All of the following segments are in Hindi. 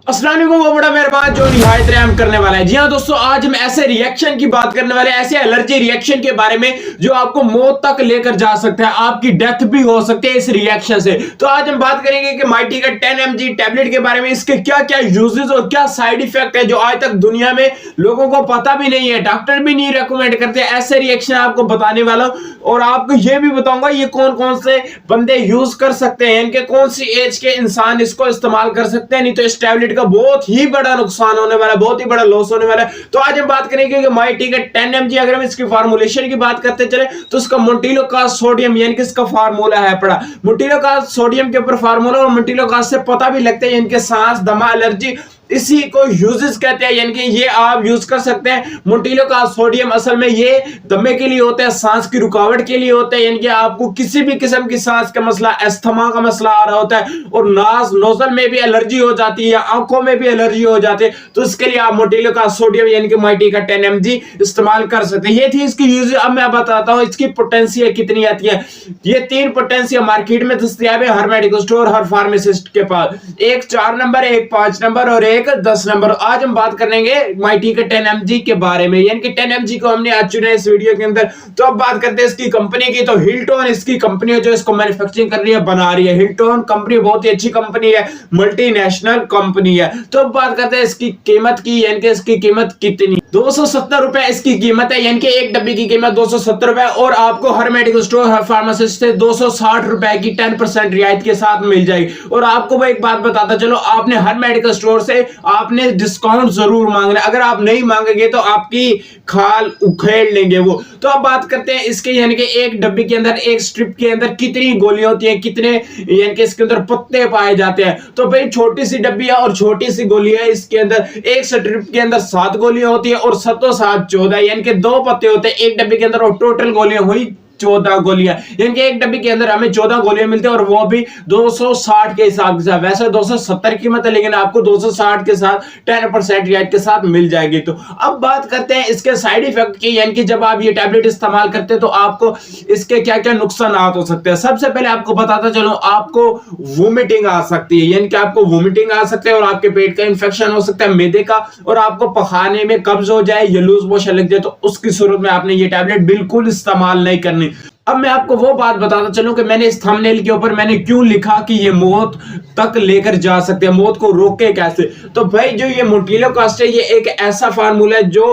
अस्सलाम वालेकुम, वो बड़ा मेहरबान जो निहायत रहम करने वाला है। जी हाँ दोस्तों, आज हम ऐसे रिएक्शन की बात करने वाले हैं, ऐसे एलर्जी रिएक्शन के बारे में जो आपको मौत तक लेकर जा सकता है, आपकी डेथ भी हो सकती है इस रिएक्शन से। तो आज हम बात करेंगे कि माइटी का 10 mg टैबलेट के बारे में, इसके क्या क्या यूजेस और क्या साइड इफेक्ट है जो आज तक दुनिया में लोगों को पता भी नहीं है, डॉक्टर भी नहीं रेकमेंड करते। ऐसे रिएक्शन आपको बताने वाला हूं और आपको यह भी बताऊंगा ये कौन कौन से बंदे यूज कर सकते हैं, इनके कौन सी एज के इंसान इसको इस्तेमाल कर सकते हैं, नहीं तो इस टैबलेट का बहुत ही बड़ा नुकसान होने वाला है, बहुत ही बड़ा लॉस होने वाला है। तो आज हम बात करेंगे कि माइटी का 10 mg, अगर हम इसकी फार्मूलेशन की बात करते चले तो इसका मोंटिलोकास्ट सोडियम, यानी कि इसका फार्मूला है पड़ा मोंटिलोकास्ट सोडियम के ऊपर फार्मूला, और मोंटिलोकास्ट से पता भी लगता है इनके सांस दमा एलर्जी, इसी को यूजेस कहते हैं, यानी कि ये आप यूज कर सकते हैं। मोंटिलोकास्ट सोडियम असल में ये दमे के लिए होता है, सांस की रुकावट के लिए होता है, यानी कि आपको किसी भी किस्म की सांस का मसला, अस्थमा का मसला आ रहा होता है और नास नोजल में भी एलर्जी हो जाती है या आंखों में भी एलर्जी हो जाती है, तो इसके लिए आप मोंटिलोकास्ट सोडियम यानी कि माइटी का 10 mg इस्तेमाल कर सकते हैं। ये थी इसकी यूज। अब मैं बताता हूँ इसकी पोटेंशियल कितनी आती है। ये 3 पोटेंशियल मार्केट में दस्तयाब है, हर मेडिकल स्टोर, हर फार्मासिस्ट के पास। एक 4 नंबर, एक 5 नंबर और एक 10 नंबर। आज हम बात करेंगे माइटी के 10 mg के बारे में, यानी कि 10 mg को हमने आज चुना इस वीडियो के अंदर। तो अब बात करते हैं इसकी कंपनी की। तो हिल्टन इसकी कंपनी है जो इसको मैन्युफैक्चरिंग कर रही है, बना रही है। हिल्टन कंपनी बहुत ही अच्छी कंपनी है, मल्टीनेशनल कंपनी है। तो अब बात करते हैं इसकी कीमत की, यानी कि इसकी कीमत कितनी, 270 रुपए इसकी कीमत है, यानी कि एक डब्बी की कीमत 270 रुपए, और आपको हर मेडिकल स्टोर, हर फार्मासिस्ट से 260 रुपए की 10% रियायत के साथ मिल जाएगी। और आपको मैं एक बात बताता चलो, आपने हर मेडिकल स्टोर से आपने डिस्काउंट जरूर मांगना, अगर आप नहीं मांगेंगे तो आपकी खाल उखेड़ लेंगे वो। तो अब बात करते हैं इसके, यानी कि एक डब्बी के अंदर, एक स्ट्रिप के अंदर कितनी गोलियां होती हैं, कितने यानी कि इसके अंदर पत्ते पाए जाते हैं। तो भाई छोटी सी डब्बी है और छोटी सी गोली है, इसके अंदर एक स्ट्रिप के अंदर 7 गोलियां होती है और 7 7 14, यानी कि 2 पत्ते होते हैं एक डब्बी के अंदर, और टोटल गोलियां हुई 14 गोलियां, यानी कि एक डब्बी के अंदर हमें 14 गोलियां मिलती है, और वो भी 260 के हिसाब के साथ। वैसे 270 की कीमत है, लेकिन आपको 260 के साथ 10% रियायत के साथ मिल जाएगी। तो अब बात करते हैं इसके साइड इफेक्ट की, यानी कि जब आप ये टैबलेट इस्तेमाल करते हैं तो आपको इसके क्या क्या नुकसान हो सकते हैं। सबसे पहले आपको बताता चलो, आपको वोमिटिंग आ सकती है, यानी कि आपको वोमिटिंग आ सकती है और आपके पेट का इंफेक्शन हो सकता है, मैदे का, और आपको पखाने में कब्ज हो जाए या लूज मोशन लग जाए, तो उसकी सूरत में आपने ये टैबलेट बिल्कुल इस्तेमाल नहीं करनी। अब मैं आपको वो बात बताता चलूं कि मैंने इस थंबनेल के ऊपर मैंने क्यों लिखा कि ये मौत तक लेकर जा सकते हैं, मौत को रोके कैसे। तो भाई जो ये मोंटिलोकास्ट है, ये एक ऐसा फार्मूला है जो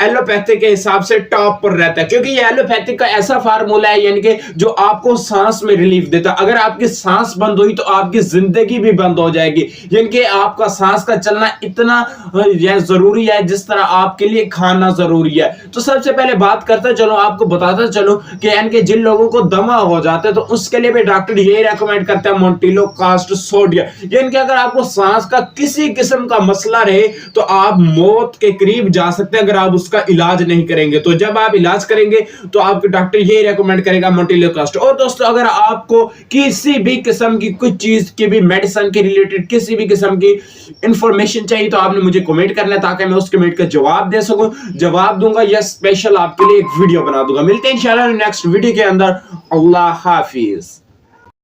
एलोपैथिक के हिसाब से टॉप पर रहता है, क्योंकि ये एलोपैथिक का ऐसा फार्मूला है यानी कि जो आपको सांस में रिलीफ देता है। अगर आपकी सांस बंद हुई तो आपकी जिंदगी भी बंद हो जाएगी, यानी कि आपका सांस का चलना इतना जरूरी है जिस तरह आपके लिए खाना जरूरी है। तो सबसे पहले बात करता चलो, आपको बताता चलो कि यानी कि जिन लोगों को दमा हो जाता है तो उसके लिए भी डॉक्टर ये रेकमेंड करता है मोंटिलोकास्ट सोडियम, यानी कि अगर आपको सांस का किसी किस्म का मसला रहे तो आप मौत के करीब जा सकते हैं अगर आप उसका इलाज नहीं करेंगे। तो जब आप इलाज करेंगे तो आपके डॉक्टर ये रेकमेंड करेगा मोंटिलोकास्ट। और दोस्तों, अगर आपको किसी भी किस्म की कुछ चीज की भी मेडिसिन के रिलेटेड किसी भी किस्म की इंफॉर्मेशन चाहिए तो आपने मुझे कमेंट करना है, ताकि मैं उस कमेंट का जवाब दे सकूं। जवाब दूंगा या स्पेशल आपके लिए एक वीडियो बना दूंगा। मिलते हैं इंशाल्लाह नेक्स्ट वीडियो के अंदर। अल्लाह हाफिज।